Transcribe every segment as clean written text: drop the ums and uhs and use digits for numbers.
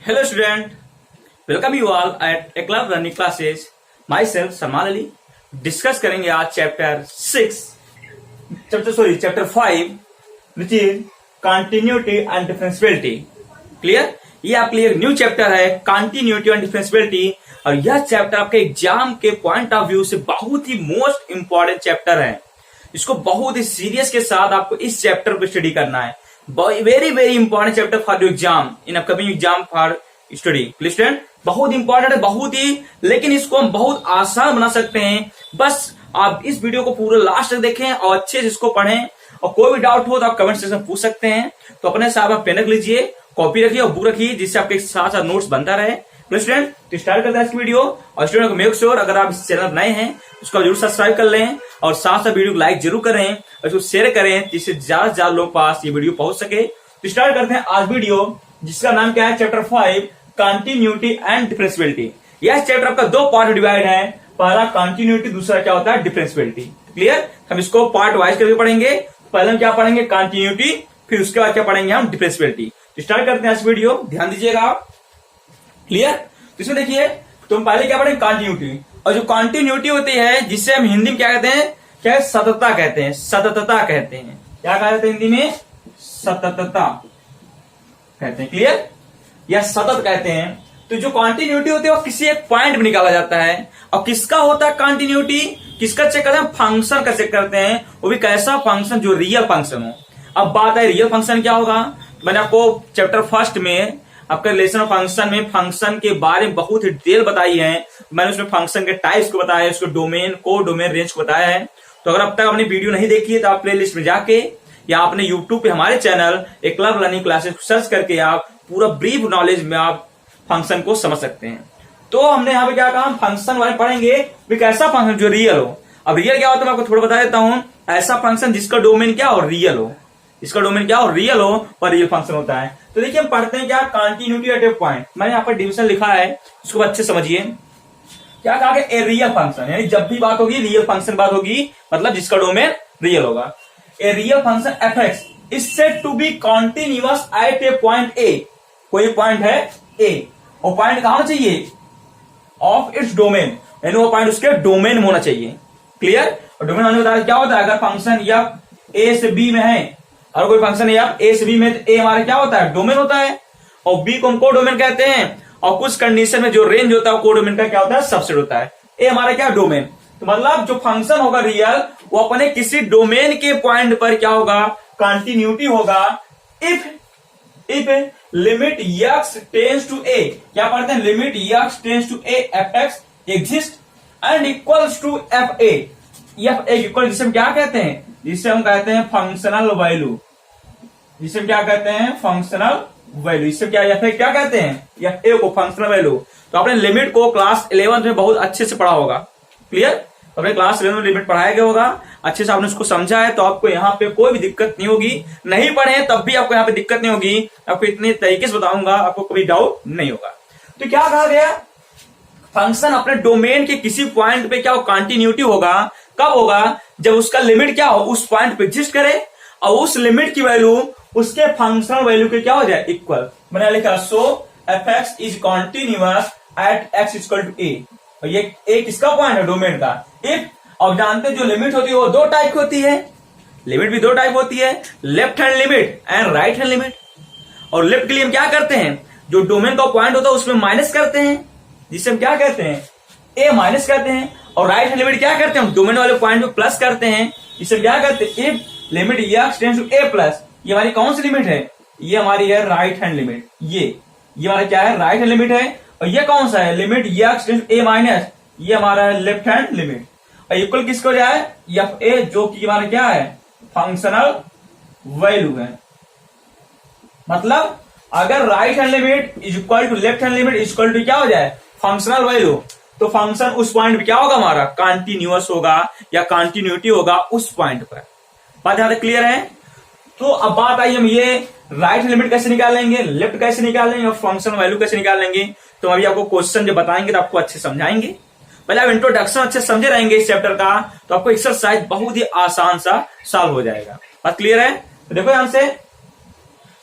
Hello student, welcome you all at Eclav Learning Classes. Myself Salman Ali. Discuss करेंगे आज chapter 5 which is continuity and differentiability. Clear? ये आपके लिए एक new chapter है continuity and differentiability और यह चैप्टर आपके एग्जाम के पॉइंट ऑफ व्यू से बहुत ही मोस्ट इंपॉर्टेंट चैप्टर है. इसको बहुत ही सीरियस के साथ आपको इस चैप्टर को स्टडी करना है. Very very important chapter for your exam in upcoming exam for study. Student बहुत इंपॉर्टेंट है, बहुत ही, लेकिन इसको हम बहुत आसान बना सकते हैं. बस आप इस वीडियो को पूरा लास्ट तक देखें और अच्छे से इसको पढ़ें और कोई भी डाउट हो तो आप कमेंट सेक्शन में पूछ सकते हैं. तो अपने साथ आप पेन रख लीजिए, कॉपी रखिए और बुक रखिए जिससे आपके साथ साथ नोट्स बनता रहे. स्टूडेंट तो स्टार्ट करते हैं इसकी वीडियो. और स्टूडेंट को मेक श्योर अगर आप इस चैनल नए हैं उसको जरूर सब्सक्राइब कर लें और साथ साथ वीडियो को लाइक जरूर करें और इसको शेयर करें जिससे ज्यादा से ज्यादा लोग पास ये वीडियो पहुंच सके. तो स्टार्ट करते हैं आज वीडियो जिसका नाम क्या है चैप्टर 5 कंटिन्यूटी एंड डिफरेंशियबिलिटी. यह चैप्टर आपका दो पार्ट में डिवाइड है. पहला कंटिन्यूटी, दूसरा क्या होता है डिफरेंशियबिलिटी. क्लियर? हम इसको पार्ट वाइज करके पढ़ेंगे. पहले हम क्या पढ़ेंगे कंटिन्यूटी, फिर उसके बाद क्या पढ़ेंगे हम डिफरेंशियबिलिटी. तो स्टार्ट करते हैं इस वीडियो, ध्यान दीजिएगा आप. क्लियर? तो इसमें देखिए तो हम पहले क्या पढ़ेंगे कंटिन्यूटी. और जो कंटिन्यूटी होती है जिससे हम हिंदी में क्या कहते हैं, क्या सततता कहते हैं. सततता कहते हैं. क्या कहते हैं हिंदी में? सततता कहते हैं. क्लियर? या सतत कहते हैं. तो जो कंटिन्यूटी होती है वो किसी एक पॉइंट में निकाला जाता है. और किसका होता है कंटिन्यूटी, किसका चेक करते हैं? फंक्शन का चेक करते हैं. वो भी कैसा फंक्शन जो रियल फंक्शन हो. अब बात है रियल फंक्शन क्या होगा. मैंने आपको चैप्टर फर्स्ट में आपका रिलेशन ऑफ फंक्शन में फंक्शन के बारे में बहुत ही डिटेल बताई है. मैंने उसमें फंक्शन के टाइप्स को बताया है, उसको डोमेन को डोमेन रेंज को बताया है. तो अगर अब तक आपने वीडियो नहीं देखी है तो आप प्ले लिस्ट में जाके या आपने यूट्यूब पे हमारे चैनल एक्लाव लर्निंग क्लासेस सर्च करके आप पूरा ब्रीफ नॉलेज में आप फंक्शन को समझ सकते हैं. तो हमने यहाँ पे क्या कहा, फंक्शन वाले पढ़ेंगे भी कैसा फंक्शन जो रियल हो. अब रियल क्या होता है मैं आपको थोड़ा बता देता हूं. ऐसा फंक्शन जिसका डोमेन क्या हो, रियल हो. इसका डोमेन क्या हो, रियल हो और रियल फंक्शन होता है. तो देखिए हम पढ़ते हैं क्या कंटिन्यूटी एट ए पॉइंट. मैंने यहाँ पर डिविजन लिखा है, इसको अच्छे समझिए. क्या कहा ए रियल फंक्शन, यानी जब भी बात होगी रियल फंक्शन बात होगी, मतलब जिसका डोमेन रियल होगा. A real function f x is said to be continuous at a point a. कोई पॉइंट है ए और पॉइंट कहां होना चाहिए, ऑफ इट्स डोमेन, यानी वो पॉइंट उसके डोमेन में होना चाहिए. क्लियर? और डोमेन होने के क्या होता है, अगर फंक्शन या ए से बी में है और कोई फंक्शन है या ए से बी में, तो ए हमारा क्या होता है, डोमेन होता है. और बी को हम को डोमेन कहते हैं. और कुछ कंडीशन में जो रेंज होता है को डोमेन का क्या होता है, सबसेट होता है. ए हमारा क्या डोमेन. तो मतलब जो फंक्शन होगा रियल वो अपने किसी डोमेन के पॉइंट पर क्या होगा, कंटिन्यूटी होगा. If limit x tends to a, क्या पढ़ते हैं, limit x tends to a f x exist and equals to F a. F a equal जिसे हम क्या कहते हैं, जिसे हम कहते हैं फंक्शनल वैल्यू. जिसे हम क्या कहते हैं, फंक्शनल वैल्यू. इससे क्या एफ ए क्या कहते हैं, एफ ए को फंक्शनल वैल्यू. तो आपने लिमिट को क्लास 11 में बहुत अच्छे से पढ़ा होगा. क्लियर? अपने क्लास 11 में लिमिट पढ़ाया गया होगा, अच्छे से आपने उसको समझा है. तो आपको यहाँ पे कोई भी दिक्कत नहीं होगी. नहीं पढ़े तब भी आपको यहाँ पे दिक्कत नहीं होगी. आपको इतने तरीके से बताऊंगा, आपको कोई डाउट नहीं होगा. तो क्या कहा गया, फंक्शन अपने डोमेन के किसी पॉइंट पे क्या हो, कंटिन्यूटी होगा. कब होगा, जब उसका लिमिट क्या हो, उस पॉइंट पे एग्जिस्ट करे और उस लिमिट की वैल्यू उसके फंक्शनल वैल्यू के क्या हो जाए, इक्वल. मैंने लिखा so F x is continuous at X equal to A. और ये ए किसका पॉइंट है, डोमेन का. इफ, और जानते जो लिमिट होती है वो दो टाइप होती है. लिमिट भी दो टाइप होती है, left hand limit and right hand limit. और लेफ्ट के लिए हम क्या करते हैं, जो डोमेन का पॉइंट होता है उसमें माइनस करते हैं, जिसे हम क्या कहते हैं, ए माइनस करते हैं. और राइट हैंड लिमिट क्या करते हैं, डोमेन वाले पॉइंट में प्लस करते हैं, जिसे क्या करते हैं, if limit x tends to a plus. ये हमारी कौन सी लिमिट है, ये हमारी है राइट हैंड लिमिट. ये हमारा क्या है, राइट हैंड लिमिट है. और ये कौन सा है, limit x tends to a minus, ये हमारा है लेफ्ट हैंड लिमिट. और इक्वल किसको जाए, एफ ए, जो कि हमारा क्या है, फंक्शनल वैल्यू है. मतलब अगर right hand limit is equal to left hand limit is equal to क्या हो जाए, फंक्शनल वैल्यू, तो फंक्शन उस पॉइंट पे क्या होगा, हमारा कंटिन्यूअस होगा या कंटिन्यूटी होगा उस पॉइंट पर. बात यहां तक क्लियर है. तो अब बात आई हम ये राइट हैंड लिमिट कैसे निकालेंगे, लेफ्ट कैसे निकालेंगे और फंक्शनल वैल्यू कैसे निकालेंगे. तो अभी आपको क्वेश्चन जो बताएंगे तो आपको अच्छे समझाएंगे. पहले आप इंट्रोडक्शन अच्छे समझे रहेंगे इस चैप्टर का, तो आपको एक्सरसाइज बहुत ही आसान सा सॉल्व हो जाएगा. बात क्लियर है. तो देखो यहां से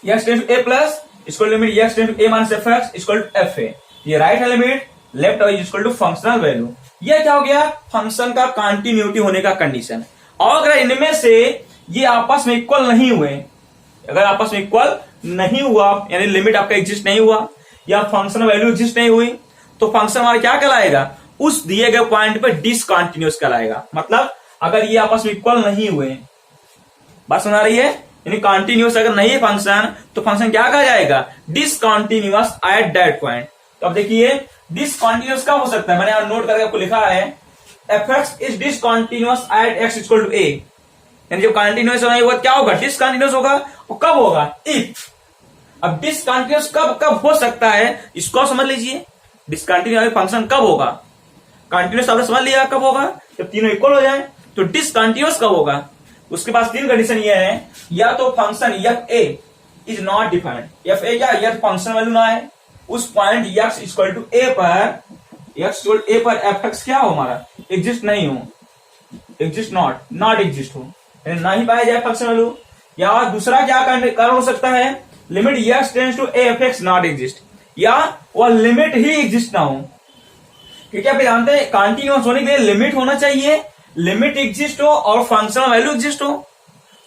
x tends to a plus equal limit x tends to a minus F x equal to F a. ये राइट हैंड लिमिट, लेफ्ट और इक्वल टू फंक्शनल वैल्यू। ये क्या हो गया, फंक्शन का कंटिन्यूटी होने का कंडीशन। और अगर इनमें से ये आपस में इक्वल नहीं हुए, अगर आपस में इक्वल नहीं हुआ यानी लिमिट आपका एग्जिस्ट नहीं हुआ या फंक्शन वैल्यू एग्जिस्ट नहीं हुई, तो फंक्शन हमारा क्या कहलाएगा, उस दिए गए पॉइंट पर डिसकंटिन्यूअस कहलाएगा। मतलब अगर ये आपस में इक्वल नहीं हुए, बात समझ आ रही है, यानी कंटिन्यूअस अगर नहीं है फंक्शन तो फंक्शन क्या कहा जाएगा, डिसकंटिन्यूअस एट दैट पॉइंट। तो अब देखिए डिसकंटिन्यूअस कब हो सकता है, मैंने यहां नोट करके आपको लिखा है F x is discontinuous at X equal to A. यानी जब कंटिन्यूअस नहीं होगा क्या होगा, डिसकंटिन्यूअस होगा। और कब होगा, इफ। अब डिसकंटिन्यूअस कब कब हो सकता है इसको समझ लीजिए, डिसकंटिन्यूअस फंक्शन कब होगा, कंटिन्यूअस आपने समझ लिया कब होगा, जब तीनों इक्वल हो जाए। तो डिसकंटिन्यूअस कब होगा, उसके पास तीन कंडीशन ये है, या तो function F A is not defined, F A क्या, या फंक्शन वैल्यू ना है उस पॉइंट एक्स इक्वल टू ए पर, एक्स इक्वल ए पर एफ एक्स क्या हो हमारा, एग्जिस्ट नहीं हो, एग्जिस्ट नॉट एग्जिस्ट हो, यानी ना ही पाया जाए फंक्शन वैल्यू। या दूसरा क्या कारण हो सकता है, limit x tends to a f x not exist, या वह लिमिट ही एग्जिस्ट ना हो। क्योंकि आप जानते हैं कंटिन्यूअस होने के लिए लिमिट होना चाहिए, लिमिट एग्जिस्ट हो और फंक्शनल वैल्यू एग्जिस्ट हो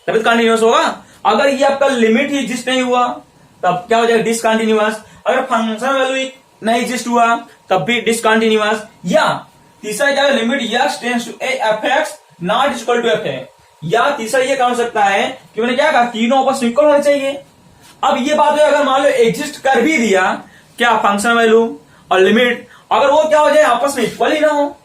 तभी कंटिन्यूअस होगा। अगर ये आपका लिमिट ही एग्जिस्ट नहीं हुआ तब क्या हो जाएगा, डिसकंटिन्यूअस। अगर फंक्शनल वैल्यू नहीं एग्जिस्ट हुआ तब भी डिसकंटिन्यूअस। या तीसरा क्या है, limit x tends to a f x not equal to F a. या तीसरा ये कारण हो सकता है कि मैंने क्या कहा, तीनों आपस में इक्वल होने चाहिए। अब ये बात है अगर मान लो एग्जिस्ट कर भी दिया क्या फंक्शन वैल्यू और लिमिट, अगर वो क्या हो जाए आपस में इक्वल ही ना हो,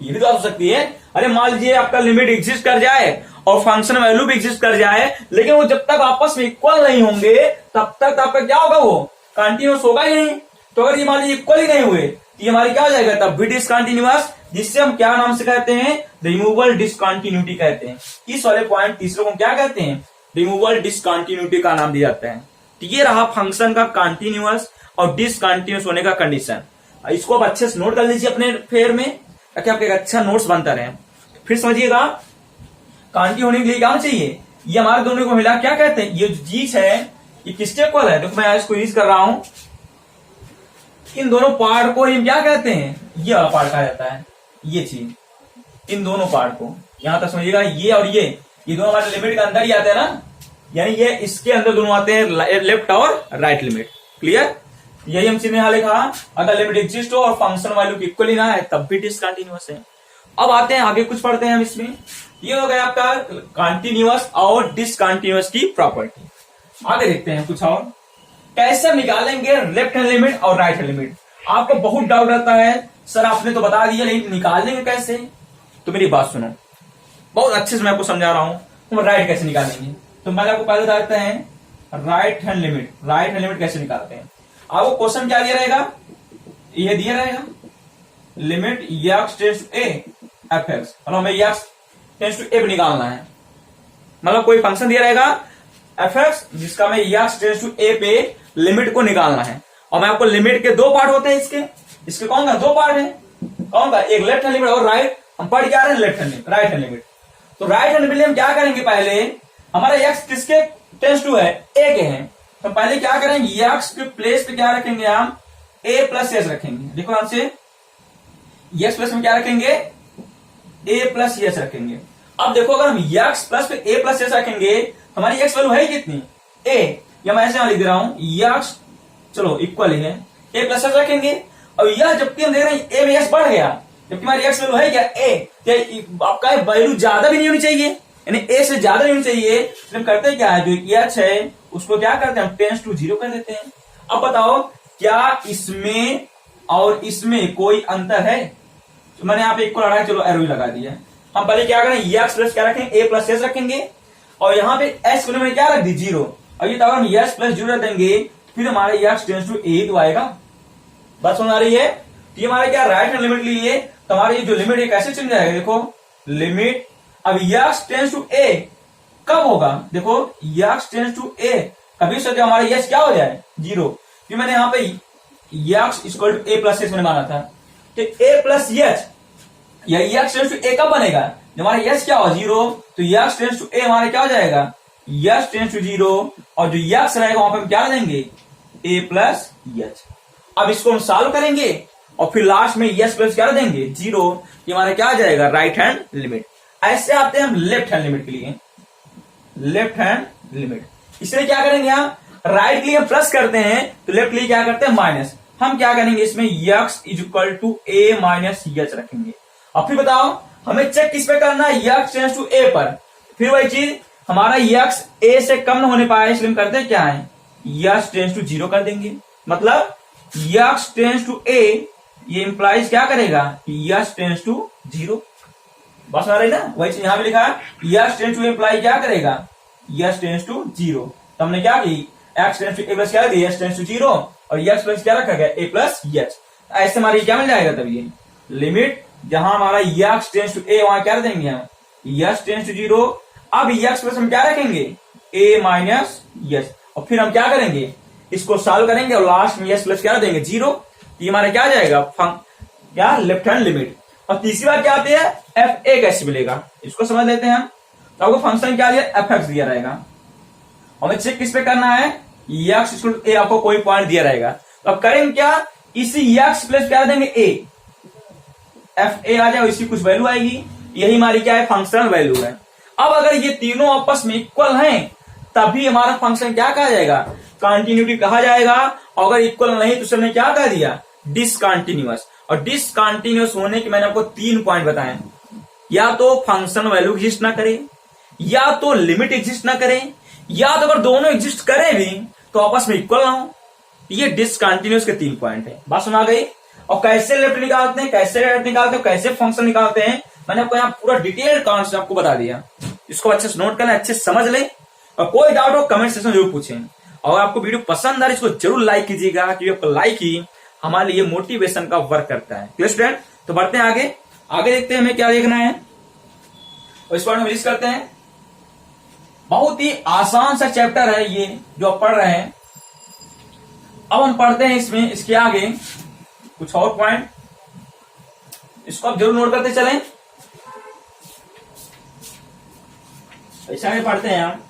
ये भी तो हो सकती है। अरे मान लीजिए आपका लिमिट एग्जिस्ट कर जाए और फंक्शन वैल्यू भी एग्जिस्ट कर जाए, लेकिन वो जब तक आपस में इक्वल नहीं होंगे तब तक आपका क्या होगा, वो कंटिन्यूअस होगा ही नहीं। तो अगर ये मान लीजिए इक्वल ही नहीं हुए तो ये हमारी क्या हो जाएगा, तब भी डिसकंटिन्यूअस, जिससे हम क्या नाम से कहते हैं, रिमूवल डिसकंटिन्यूटी कहते हैं। इस वाले पॉइंट तीसरे को क्या कहते हैं, रिमूवल डिसकंटिन्यूटी का नाम दिया जाता है। तो ये रहा फंक्शन का कंटिन्यूअस और डिसकंटिन्यूअस होने का कंडीशन। इसको आप अच्छे से नोट कर लीजिए अपने फेयर में ताकि आपका एक अच्छा नोट्स बनता रहे। फिर समझिएगा कांटी होने के लिए क्या चाहिए, ये हमारे दोनों को मिला क्या कहते हैं, ये जो चीज है ये किसके इक्वल है, देखो मैं इसको यूज कर रहा हूं, इन दोनों पार्ट को हम क्या कहते हैं, ये वाला पार्ट कहा जाता है। ये चीज इन दोनों पार्ट को यहां तक समझिएगा, ये और ये दोनों हमारे लिमिट के अंदर ही आते हैं ना, यानी ये इसके अंदर दोनों आते हैं, लेफ्ट और राइट लिमिट। क्लियर, यही हम चीज यहां लिखा, अगर लिमिट एग्जिस्ट हो और फंक्शन वैल्यू इक्वल ही ना है तब भी डिसकंटिन्यूअस है। अब आते हैं आगे कुछ पढ़ते हैं हम इसमें। ये हो गया आपका कंटिन्यूअस और डिसकंटिन्यूअस की प्रॉपर्टी। आगे देखते हैं कुछ और कैसे निकालेंगे लेफ्ट हैंड लिमिट और राइट हैंड लिमिट। आपको बहुत डाउट रहता है सर आपने तो बता दिया लेकिन निकालेंगे कैसे, तो मेरी बात सुनो, बहुत अच्छे से मैं आपको समझा रहा हूं, हम राइट कैसे निकालेंगे। तो मैं आपको पहले बताते हैं right hand limit, right hand limit कैसे निकालते हैं। आपको क्वेश्चन क्या दिया रहेगा, ये दिया रहेगा limit x tends to a f x, मतलब हमें एक्स टेंड्स टू ए निकालना है, मतलब कोई फंक्शन दिया रहेगा एफ एक्स जिसका हमें एक्स टेंड्स टू ए पे लिमिट को निकालना है। और मैं आपको लिमिट के दो पार्ट होते हैं, इसके कौन का दो पार्ट है, कौन का, एक लेफ्ट हैंड लिमिट और राइट, हम पढ़ क्या रहे हैं left hand limit, right hand limit. तो राइट हैंड लिमिट हम क्या करेंगे, पहले हमारा एक्स किसके टेंड्स टू है, ए के हैं, तो पहले क्या करेंगे एक्स के प्लेस पे क्या रखेंगे, हम ए प्लस एस रखेंगे। देखो ध्यान से, एक्स प्लस में क्या रखेंगे, ए प्लस एस रखेंगे। अब देखो अगर हम एक्स प्लस पे ए प्लस एस रखेंगे हमारी एक्स वैल्यू है कितनी, ए, या मैं ऐसे लिख दे रहा हूं एक्स, चलो इक्वल ही है, ए प्लस एस रखेंगे। और यह जबकि हम देख रहे हैं ए में एस बढ़ गया, जबकि हमारी एक्स वैल्यू है क्या, ए, आपका वैल्यू ज्यादा भी नहीं होनी चाहिए, यानी ए से ज्यादा नहीं होनी चाहिए। तो हम करते क्या है, जो एक्स है उसको क्या करते हैं, हम टेंड्स टू 0 कर देते हैं। अब बताओ क्या इसमें और इसमें कोई अंतर है, तो मैंने यहाँ पे इक्वल लगा, चलो एरो लगा दिया। हम पहले क्या करें, एक्स प्लस क्या रखें, ए प्लस एस रखेंगे, और यहाँ पे एस को मैंने क्या रख दी 0, और ये तो अगर हम एक्स प्लस 0 रख देंगे फिर हमारे एक्स टेंड्स टू ए तो आएगा। बात समझ आ रही है, तो ये हमारे क्या राइट हैंड लिमिट लिए, तो हमारे जो लिमिट है कैसे चेंज जाएगा, देखो लिमिट अब एक्स टेंड्स टू ए कब होगा, देखो एक्स टेंड्स टू ए कभी सोचे हमारा एक्स क्या हो जाए 0, क्योंकि मैंने यहाँ पे x equal to a plus s मैंने माना था, तो ए प्लस एच या एक्स टेंड्स टू ए कब बनेगा, जब हमारा एक्स क्या हो 0, तो एक्स टेंड्स टू ए हमारे क्या हो जाएगा, एक्स टेंड्स टू 0, और जो एक्स रहेगा वहां पे हम क्या देंगे ए प्लस एच। अब इसको हम सॉल्व करेंगे और फिर लास्ट में एच प्लस क्या देंगे 0। ये हमारा क्या आ जाएगा राइट हैंड लिमिट। ऐसे आते हैं हम लेफ्ट हैंड लिमिट के लिए, लेफ्ट हैंड लिमिट। इसलिए क्या करेंगे हम राइट के लिए प्लस करते हैं तो लेफ्ट के लिए क्या करते हैं माइनस। हम क्या करेंगे इसमें x is equal to a minus h रखेंगे। और फिर बताओ हमें चेक किस पे करना है, x टेंड्स टू ए पर। फिर वही चीज हमारा x a से कम न होने पाया इसलिए हम करते हैं क्या है x टेंड्स टू 0 कर देंगे। मतलब x टेंड्स टू a ये इंप्लाइज क्या करेगा x टेंड्स टू 0। बस आ रही ना, वही चीज यहां पे लिखा है x टेंड्स टू इंप्लाई क्या करेगा x टेंड्स टू 0। तो हमने क्या की x tends to a plus क्या दिया x टेंड्स टू 0 और x प्लस क्या रखा गया a प्लस h। ऐसे हमारी क्या मिल जाएगा तब ये लिमिट जहां हमारा x टेंड्स टू a वहां क्या देंगे हम x टेंड्स टू 0। अब x प्लस हम क्या रखेंगे a माइनस एच और फिर हम क्या करेंगे इसको सॉल्व करेंगे और लास्ट में s प्लस क्या देंगे 0। ये हमारा क्या आ जाएगा क्या लेफ्ट हैंड लिमिट। और तीसरी बात क्या आती है एफ ए कैसे मिलेगा, इसको समझ लेते हैं हम। तो आपको फंक्शन क्या दिया एफ एक्स दिया रहेगा, हमें चेक किस पे करना है एक्स इक्वल ए, आपको कोई पॉइंट दिया रहेगा। तो अब करेंगे क्या इसी एक्स प्लस क्या देंगे ए, एफ ए आ जाए इसी कुछ वैल्यू आएगी, यही हमारी क्या है फंक्शनल वैल्यू है। अब अगर ये तीनों आपस में इक्वल हैं तभी हमारा फंक्शन क्या कहा जाएगा कंटिन्यूटी कहा जाएगा। और अगर इक्वल नहीं तो उसने क्या कह दिया डिसकंटिन्यूअस। और डिसकंटिन्यूअस होने के मैंने आपको 3 पॉइंट बताए, या तो फंक्शन वैल्यू एग्जिस्ट ना करे, या तो लिमिट एग्जिस्ट ना करे, या तो अगर दोनों एग्जिस्ट करे भी तो आपस में इक्वल ना हो। ये डिसकंटिन्यूअस के 3 पॉइंट है। बात सुना गई। और कैसे लेफ्ट निकालते हैं, कैसे राइट निकालते हैं, कैसे फंक्शन निकालते हैं, मैंने आपको यहाँ पूरा डिटेल कॉन्सेप्ट आपको बता दिया। इसको अच्छे से नोट करना, अच्छे से समझ ले और कोई डाउट हो कमेंट सेक्शन में जरूर पूछें। और आपको वीडियो पसंद आ रही इसको जरूर लाइक कीजिएगा क्योंकि आपका लाइक ही हमारे लिए मोटिवेशन का वर्क करता है। क्लियर स्टूडेंट, तो बढ़ते हैं आगे। आगे देखते हैं हमें क्या देखना है और इस बार हम लिस्ट करते हैं। बहुत ही आसान सा चैप्टर है ये जो आप पढ़ रहे हैं। अब हम पढ़ते हैं इसमें इसके आगे कुछ और पॉइंट, इसको आप जरूर नोट करते चलें। ऐसा में पढ़ते हैं हम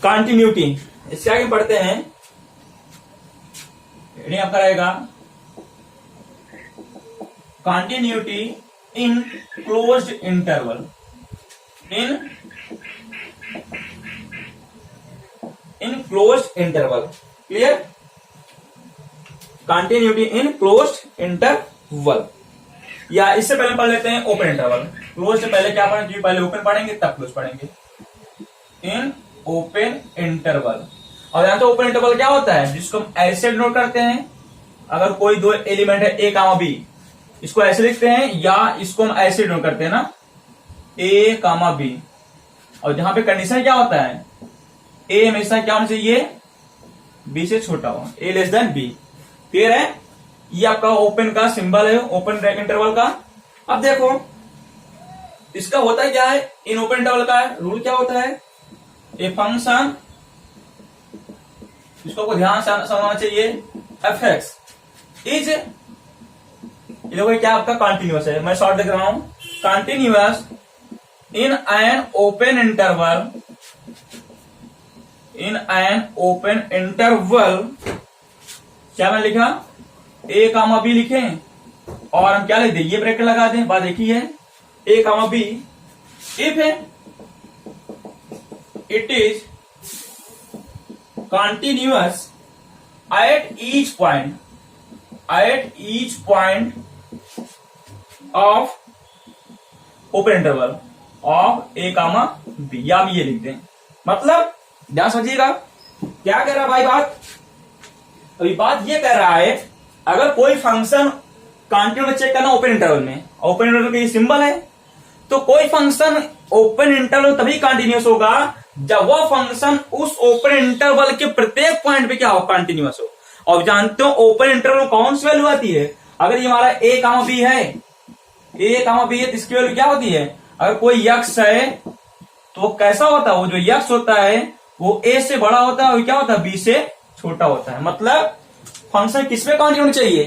कंटिन्यूटी, इसके आगे पढ़ते हैं हेडिंग आपका रहेगा continuity in closed interval, in closed interval. Clear, continuity in closed interval, या इससे पहले पढ़ लेते हैं ओपन इंटरवल। क्लोज से पहले क्या पढ़ेंगे, पहले ओपन पढ़ेंगे तब क्लोज पढ़ेंगे। इन ओपन इंटरवल, और यहां तो ओपन इंटरवल क्या होता है जिसको हम ऐसे नोट करते हैं, अगर कोई दो एलिमेंट है ए कामा बी, इसको ऐसे लिखते हैं, या इसको हम ऐसे नोट करते हैं ना ए कामा बी। और जहां पे कंडीशन क्या होता है ए हमेशा क्या होना चाहिए बी से छोटा हो, ए लेस देन बी। क्लियर है, ये आपका ओपन का सिंबल है ओपन इंटरवल का। अब देखो इसका होता है क्या है इन ओपन इंटरवल का रूल क्या होता है, ए फंक्शन, इसको को ध्यान से समझना चाहिए, एफ एक्स इज, ये देखो क्या आपका कंटिन्यूअस है, मैं शॉर्ट लिख रहा हूं continuous in an open interval, in an open interval. क्या मैंने लिखा ए कामा बी लिखे और हम क्या लिख दें ये ब्रैकेट लगा दें, बात देखी है A comma B if it is continuous at each point of open interval of A comma B, या हम ये लिख दें। मतलब ध्यान समझिएगा क्या कह रहा है भाई बात, अभी बात ये कह रहा है अगर कोई फंक्शन कंटिन्यूअस चेक करना ओपन इंटरवल में, ओपन इंटरवल का ये सिंबल है, तो कोई फंक्शन ओपन इंटरवल तभी कंटिन्यूअस होगा जब वह फंक्शन उस ओपन इंटरवल के प्रत्येक पॉइंट पे क्या हो कंटिन्यूअस हो। और जानते हो ओपन इंटरवल कौन सी वैल्यू आती है, अगर ये हमारा ए कामा बी है, ए कामा बी है तो इसकी वैल्यू क्या होती है, अगर कोई यक्स है तो कैसा होता है, वो जो यक्स होता है वो ए से बड़ा होता है और क्या होता है बी से छोटा होता है। मतलब फंक्शन किस पे कंटिन्यू होना चाहिए,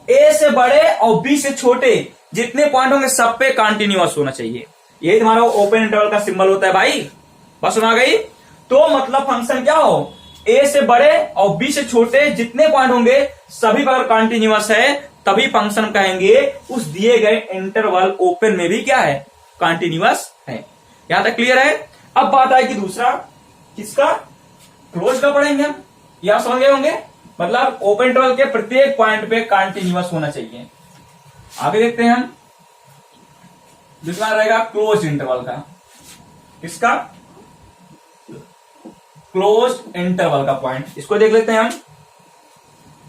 ए से बड़े और बी से छोटे जितने पॉइंट होंगे सब पे कंटिन्यूअस होना चाहिए। यही तुम्हारा ओपन इंटरवल का सिंबल होता है भाई, बस सुना गई। तो मतलब फंक्शन क्या हो, ए से बड़े और बी से छोटे जितने पॉइंट होंगे सभी पर कंटिन्यूअस है, तभी फंक्शन कहेंगे उस दिए गए इंटरवल ओपन में भी क्या है, कंटिन्यूअस है। यहां तक क्लियर है। अब बात आएगी दूसरा, किसका, क्लोज का पढ़ेंगे हम। यह समझ गए होंगे, मतलब ओपन इंटरवल के प्रत्येक पॉइंट पे कंटिन्यूअस होना चाहिए। आगे देखते हैं हम, दूसरा रहेगा क्लोज इंटरवल का। किसका, क्लोज इंटरवल का पॉइंट, इसको देख लेते हैं हम।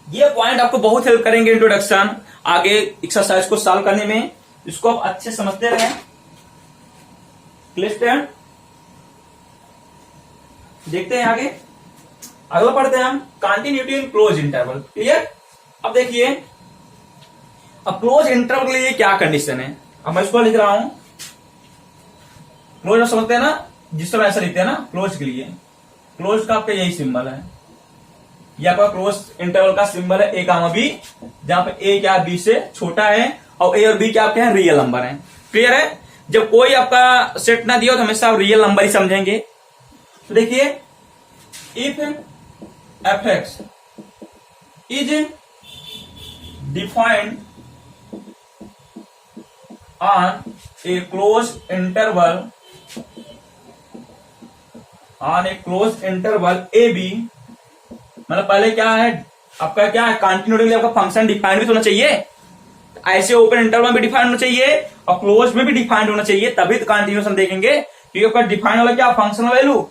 ये पॉइंट आपको बहुत हेल्प करेंगे इंट्रोडक्शन, आगे एक्सरसाइज को सॉल्व करने में, इसको आप अच्छे समझते रहे। क्लियर, देखते हैं आगे। अगला पढ़ते हैं हम, continuity in close interval. Clear. अब देखिए, अब क्लोज इंटरवल के लिए क्या कंडीशन है, अब मैं इसको लिख रहा हूं। क्लोज समझते हैं ना, जिस समय ऐसा लिखते हैं ना क्लोज के लिए, क्लोज का आपका यही सिंबल है, यह आपका क्लोज इंटरवल का सिंबल है ए कामा बी, जहां पे ए क्या बी से छोटा है और ए और बी क्या आपके हैं, रियल नंबर है। क्लियर है। जब कोई आपका सेट ना दिया हो तो हमेशा आप रियल नंबर ही समझेंगे। तो देखिए, if f x is defined on a close interval, on a close interval A b, मतलब पहले क्या है आपका, क्या है, कंटिन्यूटी के लिए आपका फंक्शन डिफाइंड भी तो होना चाहिए। ऐसे ओपन इंटरवल में भी डिफाइंड होना चाहिए और क्लोज में भी डिफाइंड होना चाहिए, तभी तो कंटिन्यूस हम देखेंगे। क्योंकि आपका डिफाइंड वाला क्या, function value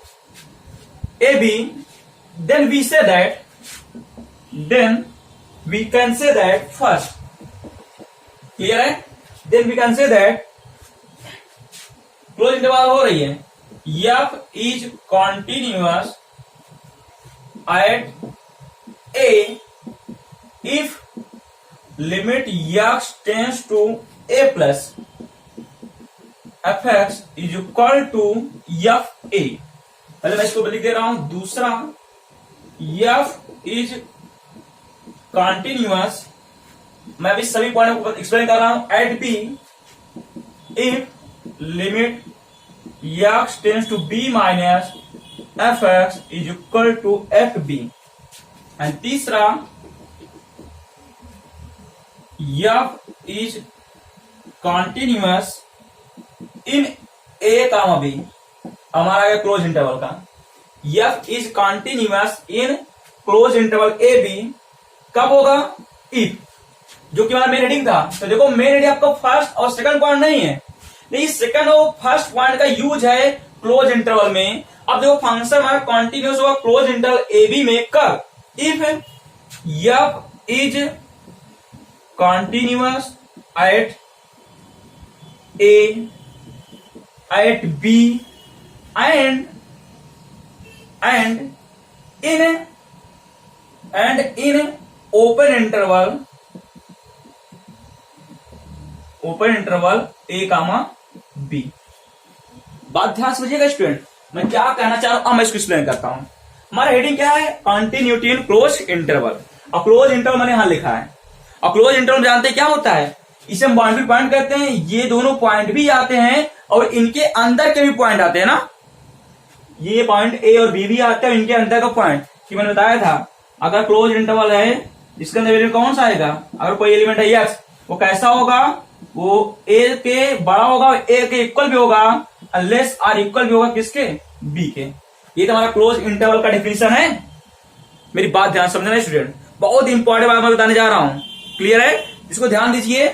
A B, then we say that, then we can say that first. Clear है। Then we can say that close interval हो रही है, F is continuous at A if limit x tends to a plus F x is equal to F A. पहले मैं इसको लिख दे रहा हूं। दूसरा, एफ इज कॉन्टिन्यूअस, मैं अभी सभी पॉइंट को एक्सप्लेन कर रहा हूं, at B if limit x tends to b minus F x is equal to F B. And तीसरा, F is continuous in A comma B, हमारा है क्लोज इंटरवल का। F is continuous in close interval A B, कब होगा, if, जो कि हमारा main heading था। तो देखो, मेन हेडिंग आपका फर्स्ट और सेकंड पॉइंट नहीं है, लेकिन सेकंड और फर्स्ट पॉइंट का यूज है क्लोज इंटरवल में। अब देखो, फंक्शन हमारा कॉन्टिन्यूअस होगा क्लोज इंटरवल ए बी में, कब, if F is continuous at A, at B, and in open interval A comma B। बात ध्यान समझिएगा स्टूडेंट, मैं क्या कहना चाह रहा हूं, अब मैं इसको एक्सप्लेन करता हूं। हमारा हेडिंग क्या है, कंटिन्यूटी इन क्लोज इंटरवल, और क्लोज इंटरवल मैंने यहां लिखा है। और क्लोज इंटरवल जानते हैं क्या होता है, इसे हम बाउंड्री पॉइंट कहते हैं। ये दोनों पॉइंट भी आते हैं और इनके अंदर के भी पॉइंट आते हैं ना, ये पॉइंट ए और बी भी आते हैं, इनके अंदर का पॉइंट, कि मैंने बताया था अगर क्लोज इंटरवल है इसके अंदर एलिमेंट कौन सा आएगा, अगर कोई एलिमेंट है एक्स, वो कैसा होगा, वो ए के बड़ा होगा, ए के इक्वल भी होगा, अनलेस आर इक्वल भी होगा किसके, बी के। ये तो हमारा क्लोज इंटरवल का डेफिनेशन है। मेरी बात ध्यान समझना स्टूडेंट, बहुत इंपॉर्टेंट बात मैं बताने जा रहा हूं। क्लियर है, इसको ध्यान दीजिए।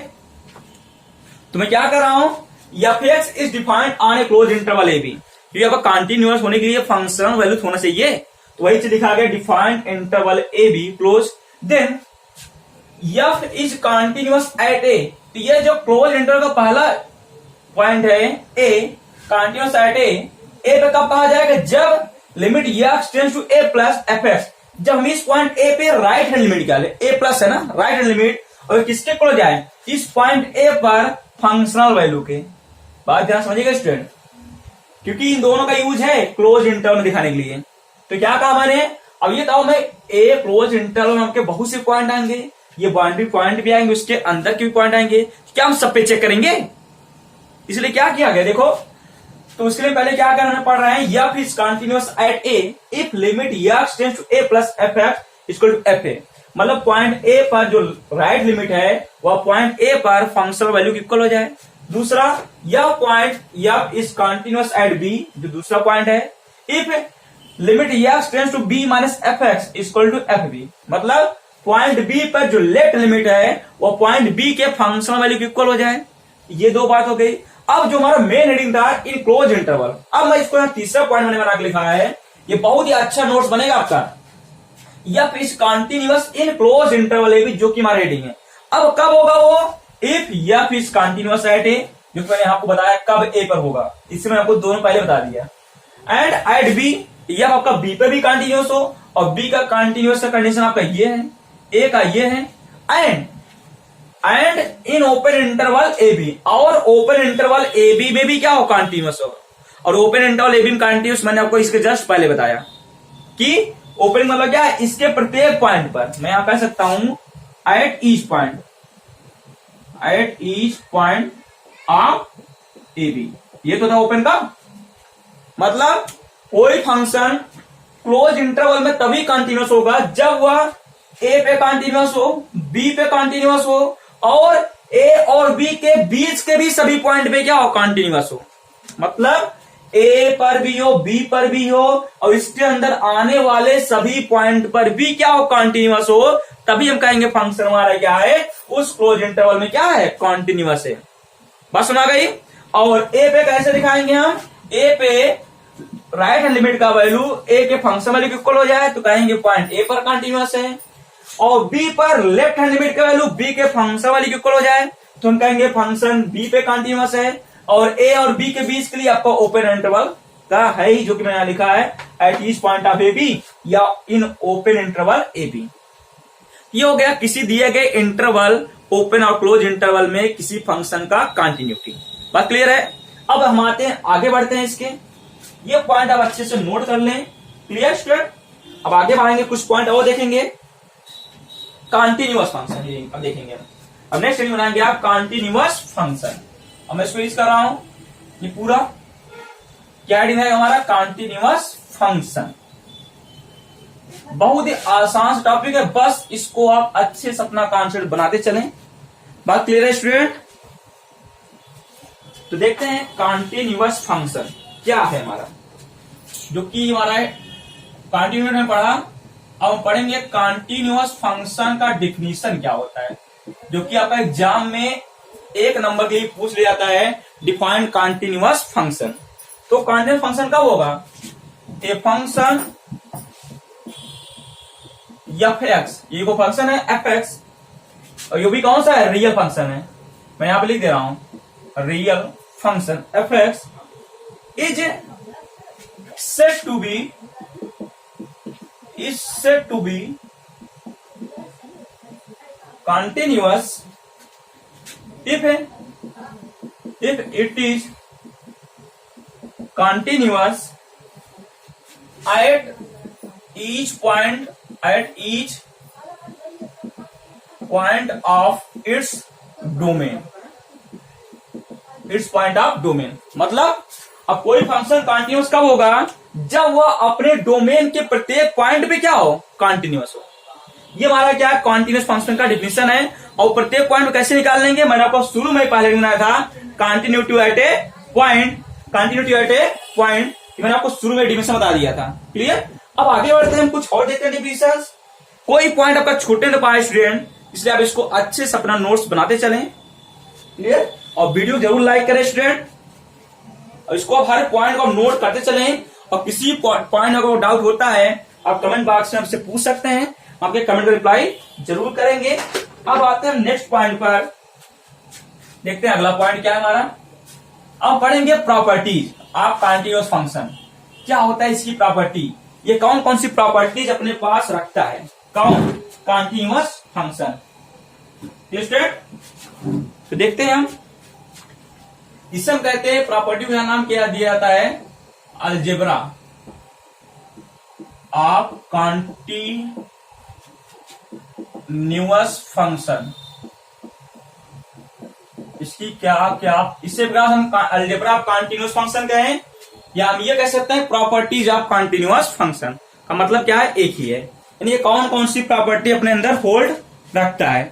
तो मैं क्या कर रहा हूं, f x is defined on a close interval A b, क्योंकि आपका कंटिन्यूअस होने के लिए फंक्शन वैल्यू होना चाहिए, तो वही चीज लिखा गया, defined interval A B close, then F is continuous at A. तो ये जो क्लोज इंटरवल का पहला पॉइंट है ए, कंटिन्यूअस एट ए, ए पे कब कहा जाएगा, जब limit x tends to a plus F x, जब हम इस पॉइंट ए पे राइट हैंड लिमिट निकाले, ए प्लस है ना राइट हैंड लिमिट, और किसके क्लोज जाए, इस पॉइंट ए पर फंक्शनल वैल्यू के। बात ध्यान समझिएगा स्टूडेंट, क्योंकि इन दोनों का यूज है क्लोज इंटरवल दिखाने के लिए। तो क्या कहा मैंने, अब ये कहा मैं ए क्लोज इंटरवल में आपके बहुत से पॉइंट आएंगे, ये बाउंड्री पॉइंट भी आएंगे, उसके अंदर के भी पॉइंट आएंगे, क्या हम सब पे चेक करेंगे, इसलिए क्या किया गया, देखो तो उसके लिए पहले क्या करना पड़ रहा है, F is continuous at A if limit f tends to a plus F x equal to F a. मतलब पॉइंट ए पर जो राइट लिमिट है वह पॉइंट ए पर फंक्शनल वैल्यू की इक्वल हो जाए। दूसरा, यह point f is continuous at b, जो दूसरा पॉइंट है, if limit f tends to b minus F x equal to F b. मतलब पॉइंट बी पर जो लेफ्ट लिमिट है वो पॉइंट बी के फंक्शनल वैल्यू की इक्वल हो जाए। ये दो बात हो गई। अब जो हमारा मेन हेडिंग था इन क्लोज इंटरवल, अब मैं इसको यहाँ तीसरा पॉइंट मैंने बना के लिखा है, ये बहुत ही अच्छा नोट्स बनेगा आपका। F is continuous in close interval A B, जो कि हमारा हेडिंग है। अब कब होगा वो, if F is continuous at A, जो मैंने आपको बताया कब ए पर होगा, इससे मैंने आपको दोनों पहले बता दिया। एंड एट बी, एफ आपका बी पर भी कंटिन्यूअस हो, और बी का कंटिन्यूअस का कंडीशन आपका ये है, ए का ये है, and in open interval A b, और ओपन इंटरवल ए बी में भी क्या हो, कंटिन्यूअस होगा। और ओपन इंटरवल ए बी में कंटिन्यूअस मैंने आपको इसके जस्ट पहले बताया कि ओपन मतलब क्या है, इसके प्रत्येक पॉइंट पर मैं यहां कह सकता हूं at each point of A B, ये तो था ओपन का। मतलब कोई फंक्शन क्लोज इंटरवल में तभी कंटिन्यूअस होगा जब वह ए पे कंटिन्यूअस हो, बी पे कंटिन्यूअस हो, और ए और बी के बीच के भी सभी पॉइंट पे क्या हो, कंटिन्यूअस हो। मतलब ए पर भी हो, बी पर भी हो, और इसके अंदर आने वाले सभी पॉइंट पर भी क्या हो, कंटिन्यूअस हो, तभी हम कहेंगे फंक्शन हमारा क्या है, उस क्लोज इंटरवल में क्या है, कंटिन्यूअस है। बस सुना गई। और ए पे कैसे दिखाएंगे हम, ए पे राइट हैंड लिमिट का वैल्यू ए के फंक्शन वैल्यू इक्वल हो जाए तो कहेंगे पॉइंट ए पर कंटिन्यूअस है, और बी पर लेफ्ट हैंड लिमिट का वैल्यू बी के फंक्शन वैल्यू इक्वल हो जाए तो हम कहेंगे फंक्शन बी पे कंटिन्यूअस है। और ए और बी के बीच के लिए आपका ओपन इंटरवल का है ही, जो कि मैंने यहां लिखा है at each point of A B या in open interval A B. ये हो गया किसी दिए गए इंटरवल, ओपन और क्लोज इंटरवल में किसी फंक्शन का कंटिन्यूटी। बात क्लियर है। अब हम आते हैं, आगे बढ़ते हैं इसके, ये पॉइंट आप अच्छे से नोट कर लें। Clear student. अब आगे बढ़ेंगे, कुछ पॉइंट और देखेंगे। कंटिन्यूअस फंक्शन अब देखेंगे। अब नेक्स्ट हेडिंग बनाएंगे आप कंटिन्यूअस फंक्शन। अब मैं इसको यूज कर रहा हूं, ये पूरा क्या हेडिंग है हमारा, कंटिन्यूअस फंक्शन। बहुत ही आसान टॉपिक है, बस इसको आप अच्छे से अपना कॉन्सेप्ट बनाते चलें। बात क्लियर है स्टूडेंट। तो देखते हैं कंटिन्यूअस फंक्शन क्या है हमारा, जो कि हमारा कंटिन्यूअस में पढ़ा। अब हम पढ़ेंगे कंटिन्यूअस फंक्शन का डिफिनीशन क्या होता है, जो कि आपका एग्जाम में एक नंबर के लिए पूछ लिया जाता है, डिफाइन कंटिन्यूअस फंक्शन। तो कंटिन्यूअस फंक्शन कब होगा, ए फंक्शन एफ एक्स, ये को फंक्शन है एफ एक्स, और ये भी कौन सा है, रियल फंक्शन है। मैं यहां पे लिख दे रहा हूं, real function f x is said to be continuous if it is continuous at each point of its point of domain। मतलब अब कोई फंक्शन कंटिन्यूअस कब होगा, जब वह अपने डोमेन के प्रत्येक पॉइंट पे क्या हो, कंटिन्यूअस हो। ये हमारा क्या है, कंटिन्यूअस फंक्शन का डिफिनेशन है। और प्रत्येक पॉइंट को कैसे निकाल लेंगे, मैंने आपको शुरू में पहले बनाया था कंटिन्यूटी एट ए पॉइंट, मैंने आपको शुरू में डिफिनेशन बता दिया था। क्लियर। अब आगे बढ़ते हैं, हम कुछ और देखते हैं डिफिनेशन। कोई पॉइंट आपका छूटे न पाए स्टूडेंट, इसलिए आप इसको अच्छे से अपना नोट्स बनाते चलें। क्लियर। और वीडियो जरूर लाइक करें स्टूडेंट, और इसको आप हर पॉइंट को नोट करते चलें। और किसी पॉइंट अगर डाउट होता है आप कमेंट बॉक्स में हमसे पूछ सकते हैं, आपके कमेंट का रिप्लाई जरूर करेंगे। अब आते हैं नेक्स्ट पॉइंट पर, देखते हैं अगला पॉइंट क्या है हमारा। अब पढ़ेंगे प्रॉपर्टीज ऑफ कंटिन्यूअस फंक्शन। क्या होता है इसकी प्रॉपर्टी, ये कौन कौन सी प्रॉपर्टीज अपने पास रखता है कौन, कंटिन्यूअस फंक्शन। तो देखते हैं हम, इसे हम कहते हैं प्रॉपर्टी का नाम क्या दिया जाता है, अलजेब्रा ऑफ कंटिन्यूअस फंक्शन। इसकी क्या क्या इसे हम अलजेब्रा ऑफ कंटिन्यूअस फंक्शन कहें, या हम ये कह सकते हैं प्रॉपर्टीज ऑफ कंटिन्यूअस फंक्शन। का मतलब क्या है, एक ही है। यानी ये कौन कौन सी प्रॉपर्टी अपने अंदर होल्ड रखता है।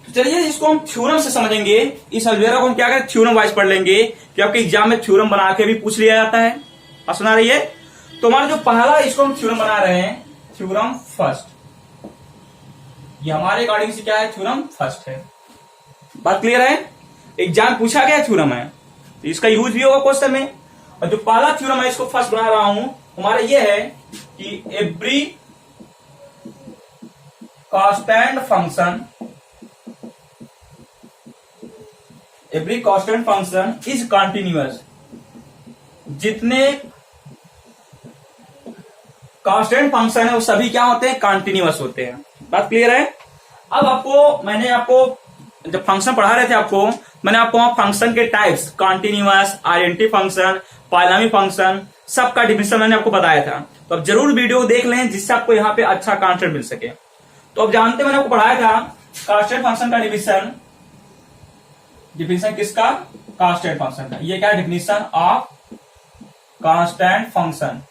तो चलिए इसको हम थ्योरम से समझेंगे। इस अलजेब्रा को हम क्या करें, थ्योरम वाइज पढ़ लेंगे, कि आपके एग्जाम में थ्योरम बना के भी पूछ लिया जाता है। आप सुना रही है। तो हमारा जो पहला इसको हम थ्योरम बना रहे हैं, थ्योरम फर्स्ट। ये हमारे अकॉर्डिंग से क्या है, थ्योरम फर्स्ट है। बात क्लियर है। एग्जाम पूछा गया थ्योरम है, तो इसका यूज भी होगा क्वेश्चन में। और जो पहला थ्योरम है इसको फर्स्ट बना रहा हूं, हमारा ये है कि every constant function, every constant function is continuous. जितने कांस्टेंट फंक्शन है वो सभी क्या होते हैं, कंटिन्यूअस होते हैं। बात क्लियर है। अब मैंने आपको जब फंक्शन पढ़ा रहे थे मैंने आपको वहां फंक्शन के types, continuous, identity function, polynomial function, सबका डिफिनेशन मैंने आपको बताया था। तो अब जरूर वीडियो देख लें जिससे आपको यहाँ पे अच्छा कॉन्सेप्ट मिल सके। तो अब जानते मैंने आपको पढ़ाया था कांस्टेंट फंक्शन का डिफिनेशन किसका, कांस्टेंट फंक्शन का। ये क्या डिफिनेशन ऑफ कांस्टेंट फंक्शन।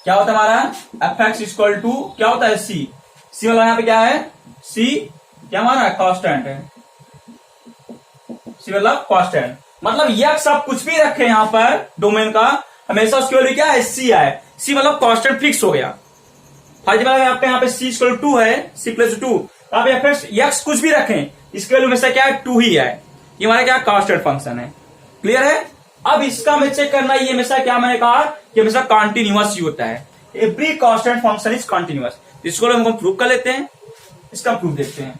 क्या होता है हमारा, एफ एक्स इक्वल टू क्या होता है, सी। सी मतलब यहाँ पे क्या है, सी क्या हमारा कांस्टेंट है। सी मतलब कांस्टेंट, मतलब यक्स आप कुछ भी रखे यहाँ पर डोमेन का, हमेशा उसकी वैल्यू क्या है, सी आए। सी मतलब कांस्टेंट फिक्स हो गया। फर्स्ट आपके यहाँ पे सी इक्वल टू है, सी प्लस टू, आप एफ एक्स यक्स कुछ भी रखें इसके वैल्यू हमेशा क्या है, टू ही आए। ये हमारा क्या कांस्टेंट फंक्शन है। क्लियर है। अब इसका हमें चेक करना, ये हमेशा क्या मैंने कहा कि हमेशा कंटिन्यूअस ही होता है। Every constant function is continuous. इसको हम प्रूव कर लेते हैं। इसका प्रूफ देखते हैं,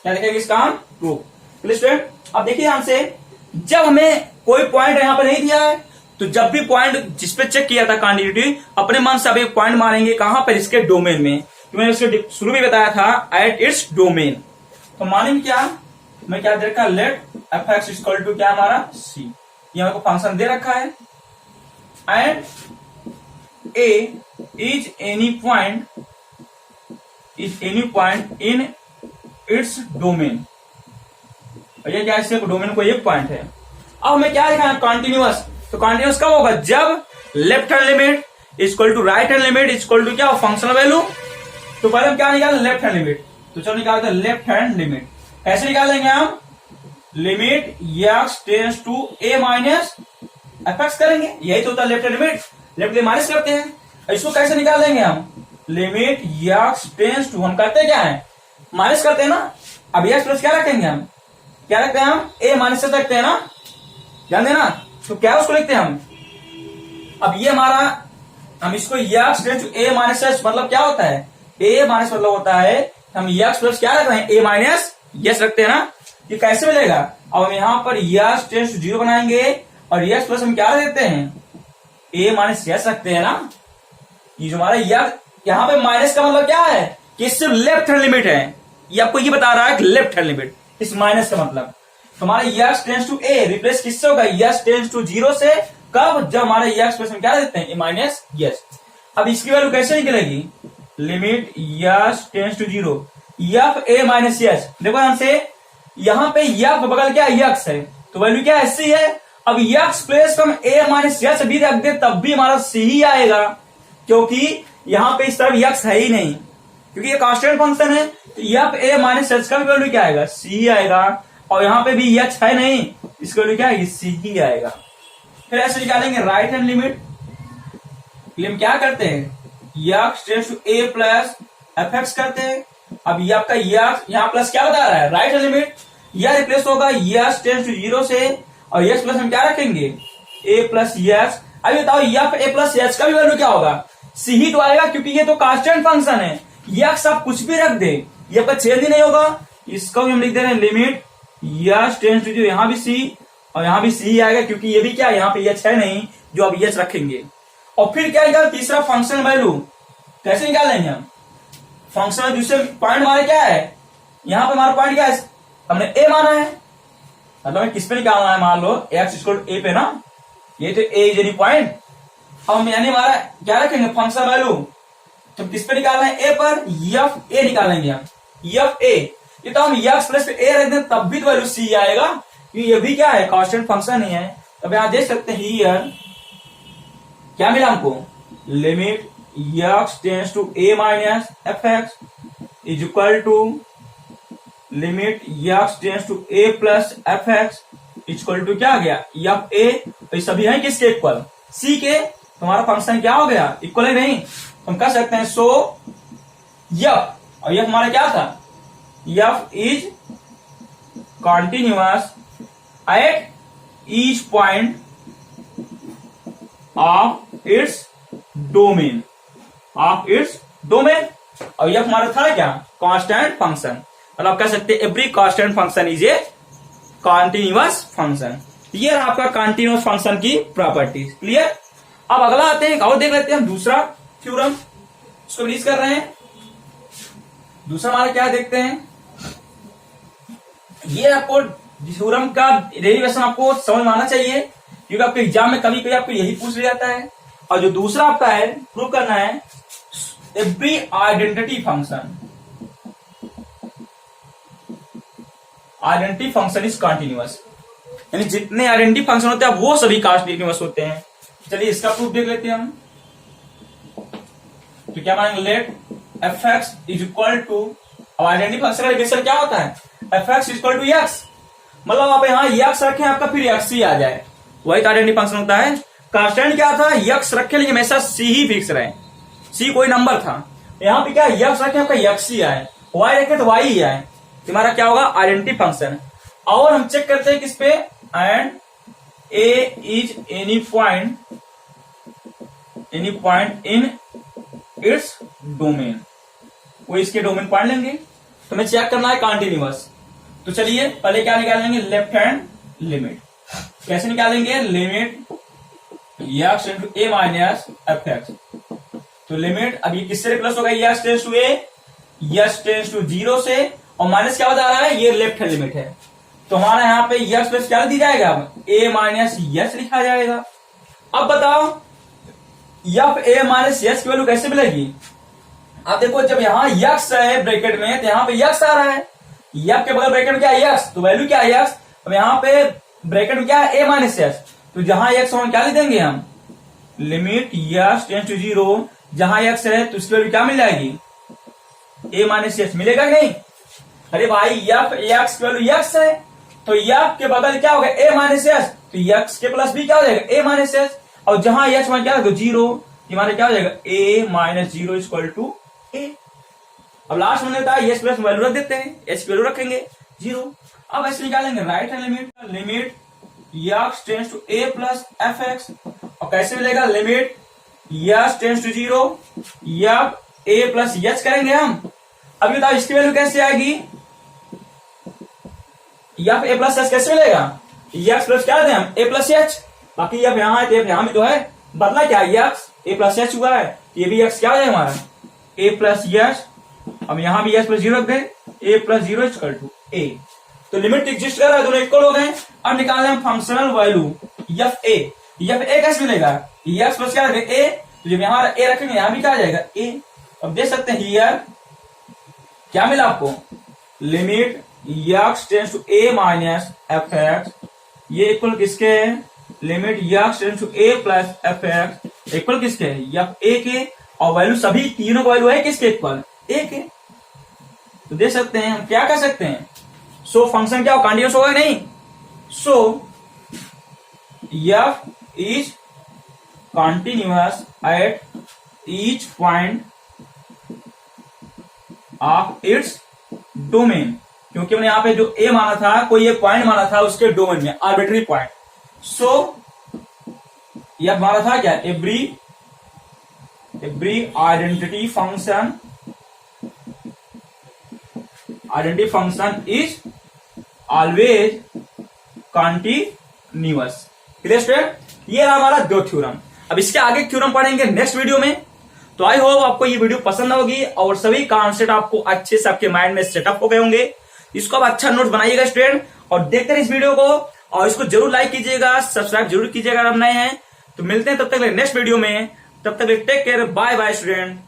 क्या देखेंगे इसका प्रूफ। स्टूडेंट अब देखिए ध्यान से, जब हमें कोई पॉइंट यहां पर नहीं दिया है, तो जब भी पॉइंट जिसपे चेक किया था कंटिन्यूटी, अपने मन से अब एक पॉइंट मारेंगे कहां पर, इसके डोमेन में। तो मैंने उसके शुरू में बताया था एट इट्स डोमेन। तो मानेंगे क्या, मैं क्या दे रखा, let f x equal to क्या हमारा सी। ये हमें फंक्शन दे रखा है and a is any point in its domain. ये क्या, इसके डोमेन को एक पॉइंट है। अब हमें क्या लिखा है, कंटिन्यूअस। तो कंटिन्यूअस कब होगा, जब left hand limit equal to right hand limit equal to क्या, फंक्शनल वैल्यू। तो पहले हम क्या निकालें, लेफ्ट हैंड लिमिट। तो चलो निकालते हैं लेफ्ट हैंड लिमिट। कैसे निकालेंगे हम, limit x tends to a minus F x करेंगे। यही तो होता है left hand limit, left minus करते हैं। इसको कैसे निकालेंगे हम, लिमिट एक्स टेंड्स टू, हम करते क्या है, माइनस करते हैं ना। अब एक्स प्लस क्या रखेंगे हम, क्या रखते हैं हम, ए माइनस रखते हैं ना, ध्यान देना। तो क्या उसको लिखते हैं हम, अब ये हमारा, हम इसको x tends to a minus s मतलब क्या होता है, ए माइनस मतलब होता है हम एक्स प्लस क्या रख रहे हैं, ए माइनस यस रखते हैं ना। ये कैसे मिलेगा, अब हम यहाँ पर एक्स टेंड्स टू जीरो बनाएंगे और एक्स प्लस हम क्या देते हैं, ए माइनस यस रखते हैं ना। ये जो हमारा यहाँ पे माइनस का मतलब क्या है, कि सिर्फ लेफ्ट हैंड लिमिट है। ये आपको ये बता रहा है कि लेफ्ट हैंड लिमिट, इस माइनस का मतलब हमारा x tends to a replace किससे होगा, एक्स टेंड्स टू जीरो से। कब, जब हमारे एक्स प्लस हम क्या देते हैं, ए माइनस यस। अब इसकी वैल्यू कैसे निकलेगी, limit x tends to zero f a minus yes. देखो ध्यान से, यहाँ पे एफ बगल क्या यक्स है, तो वैल्यू क्या है, सी है। अब यक्स प्लेस हम ए माइनस यस भी रख दे तब भी हमारा सी ही आएगा, क्योंकि यहाँ पे इस तरफ यक्स है ही नहीं, क्योंकि ये कांस्टेंट फंक्शन है। तो एफ ए माइनस यस का भी वैल्यू क्या आएगा, सी ही आएगा। और यहाँ पे भी यक्स है नहीं, इसका वैल्यू क्या है, सी ही आएगा। फिर ऐसे निकालेंगे राइट हैंड लिमिट। हम क्या करते हैं, x tends to a plus F x करते हैं। अब ये आपका यहाँ प्लस क्या बता रहा है, राइट हैंड लिमिट। यह रिप्लेस होगा एक्स टेंड्स टू जीरो से, और एक्स प्लस हम क्या रखेंगे, ए प्लस एक्स। अभी बताओ एफ ए प्लस एक्स का भी वैल्यू क्या होगा, सी ही तो आएगा, क्योंकि ये तो कांस्टेंट फंक्शन है। एक्स आप कुछ भी रख दे, ये आपका चेंज ही नहीं होगा। इसका भी हम लिख दे रहे हैं limit x tends to zero, यहाँ भी सी और यहाँ भी सी ही आएगा, क्योंकि ये भी क्या है, यहाँ पे एच है नहीं जो अब एच रखेंगे। और फिर क्या निकाल, तीसरा फंक्शन वैल्यू। कैसे निकालेंगे हम, फंक्शन दूसरे पॉइंट हमारे क्या है, यहाँ पे हमारा पॉइंट क्या है, हमने ए माना है, मतलब किस पे निकालना है, मान लो एक्स इक्वल टू ए पे ना, ये तो ए इज एनी पॉइंट। अब हम यानी हमारा क्या रखेंगे, फंक्शन वैल्यू। तो किस पे निकालना है, ए पर, एफ ए निकालेंगे हम, एफ ए। ये तो हम एक्स प्लस पे ए रख दें तब भी तो वैल्यू सी आएगा, क्योंकि ये भी क्या है, कांस्टेंट फंक्शन ही है। अब यहां देख सकते हैं हियर क्या मिला हमको, limit x tends to a minus F x is equal to limit x tends to a plus F x is equal to क्या आ गया, एफ ए। तो ये सभी है किसके इक्वल, c के। तुम्हारा फंक्शन क्या हो गया, इक्वल है नहीं। हम कह सकते हैं सो यफ, और यफ हमारा क्या था, F is continuous at each point of its domain, of its domain. और यह हमारा था क्या, कांस्टेंट फंक्शन। मतलब आप कह सकते हैं every constant function is a continuous function. ये रहा आपका कॉन्टिन्यूअस फंक्शन की प्रॉपर्टीज। क्लियर। अब अगला आते हैं, और देख लेते हैं हम दूसरा थ्योरम, इसको रीज कर रहे हैं। दूसरा हमारा क्या देखते हैं, ये आपको थ्योरम का डेरिवेशन आपको समझ में आना चाहिए, क्योंकि आपके एग्जाम में कभी कभी आपको यही पूछ लिया जाता है। और जो दूसरा आपका है, प्रूव करना है every identity function, identity function is continuous, यानी जितने आइडेंटिटी फंक्शन होते हैं वो सभी कॉन्टिन्यूअस होते हैं। चलिए इसका प्रूफ देख लेते हैं हम। तो क्या मानेंगे, let f x is equal to, अब आइडेंटिटी फंक्शन का रिलेशन क्या होता है, F x is equal to x. मतलब आप यहाँ एक्स रखें आपका फिर एक्स ही आ जाए, वही तो आइडेंटिटी फंक्शन होता है। कांस्टेंट क्या था, एक्स रखे लेकिन हमेशा सी ही फिक्स रहे, सी कोई नंबर था। यहाँ पे क्या एक्स रखे आपका एक्स ही आए, वाई रखे तो वाई ही आए, तुम्हारा क्या होगा आइडेंटिटी फंक्शन। और हम चेक करते हैं किस पे, and a is any point in its domain, वो इसके डोमेन पॉइंट लेंगे। तो हमें चेक करना है कॉन्टिन्यूअस। तो चलिए पहले क्या निकालेंगे, लेफ्ट हैंड लिमिट। कैसे निकालेंगे, limit x into a minus F x. तो लिमिट अब ये किससे रिप्लेस होगा, x tends to a, x tends to 0 से, और माइनस क्या बता रहा है, ये लेफ्ट हैंड लिमिट है। तो हमारा यहाँ पे एक्स प्लस क्या दी जाएगा, ए माइनस एस लिखा जाएगा। अब बताओ एफ ए माइनस एस की वैल्यू कैसे मिलेगी। अब देखो जब यहाँ एक्स है ब्रैकेट में, तो यहाँ पे एक्स आ रहा है, एफ के बगल ब्रैकेट में क्या है एक्स, तो वैल्यू क्या है एक्स। अब यहाँ पे ब्रैकेट में क्या है ए माइनस एस, तो जहां एक्स हम क्या लिख देंगे हम, लिमिट एक्स टेंड्स टू 0, जहां एक्स है तो उसकी वैल्यू क्या मिल जाएगी, ए माइनस एस मिलेगा नहीं। अरे भाई एफ एक्स की वैल्यू एक्स है, तो एफ के बगल क्या होगा ए माइनस एस, तो एक्स के प्लस बी क्या हो जाएगा ए माइनस एस, और जहां एक्स मान क्या होगा 0, हमारा क्या हो जाएगा ए माइनस 0 इक्वल टू ए। अब लास्ट में होता है एस प्लस वैल्यू रख देते हैं, एस की वैल्यू रखेंगे 0। अब ऐसे निकालेंगे right hand limit, limit x tends to a plus F x, और कैसे मिलेगा, limit x tends to 0 f a plus h करेंगे हम। अभी बताओ इसकी वैल्यू कैसे आएगी, एफ ए प्लस एच कैसे मिलेगा, एक्स प्लस क्या दें हम ए प्लस एच, बाकी एफ यहाँ है तो एफ यहाँ भी तो है, बदला क्या एक्स ए प्लस एच हुआ है, ये भी एक्स क्या हो जाए हमारा ए प्लस एच। अब यहाँ भी एक्स प्लस 0 रख गए, ए प्लस 0 इक्वल टू ए। तो लिमिट एग्जिस्ट कर रहा है, दोनों इक्वल हो गए। अब निकालना है functional value F a, f ए कैसे मिलेगा, एक्स प्लस क्या रखेंगे ए, तो जब यहाँ ए रखेंगे यहाँ भी क्या आ जाएगा ए। अब देख सकते हैं हियर क्या मिला आपको, limit x tends to a minus F x, ये इक्वल किसके है, limit x tends to a plus F x equal किसके है, एफ ए के, और वैल्यू सभी तीनों का वैल्यू है किसके इक्वल, ए के। तो देख सकते हैं हम क्या कर सकते हैं, सो फंक्शन क्या कॉन्टिन्यूअस होगा नहीं, so F is continuous at each point of its domain, क्योंकि मैंने यहां पे जो ए माना था, कोई एक पॉइंट माना था उसके डोमेन में, आर्बिट्री पॉइंट। सो यह माना था क्या, every identity function is always continuous. Clear student, ये रहा हमारा 2 थ्योरम। अब इसके आगे थ्योरम पढ़ेंगे नेक्स्ट वीडियो में। तो आई होप आपको ये वीडियो पसंद होगी और सभी कॉन्सेप्ट आपको अच्छे से आपके माइंड में सेटअप हो गए होंगे। इसको आप अच्छा नोट बनाइएगा स्टूडेंट, और देखते रहिए इस वीडियो को, और इसको जरूर लाइक कीजिएगा, सब्सक्राइब जरूर कीजिएगा अगर आप नए हैं। तो मिलते हैं तब तक नेक्स्ट वीडियो में, तब तक take care, bye bye student.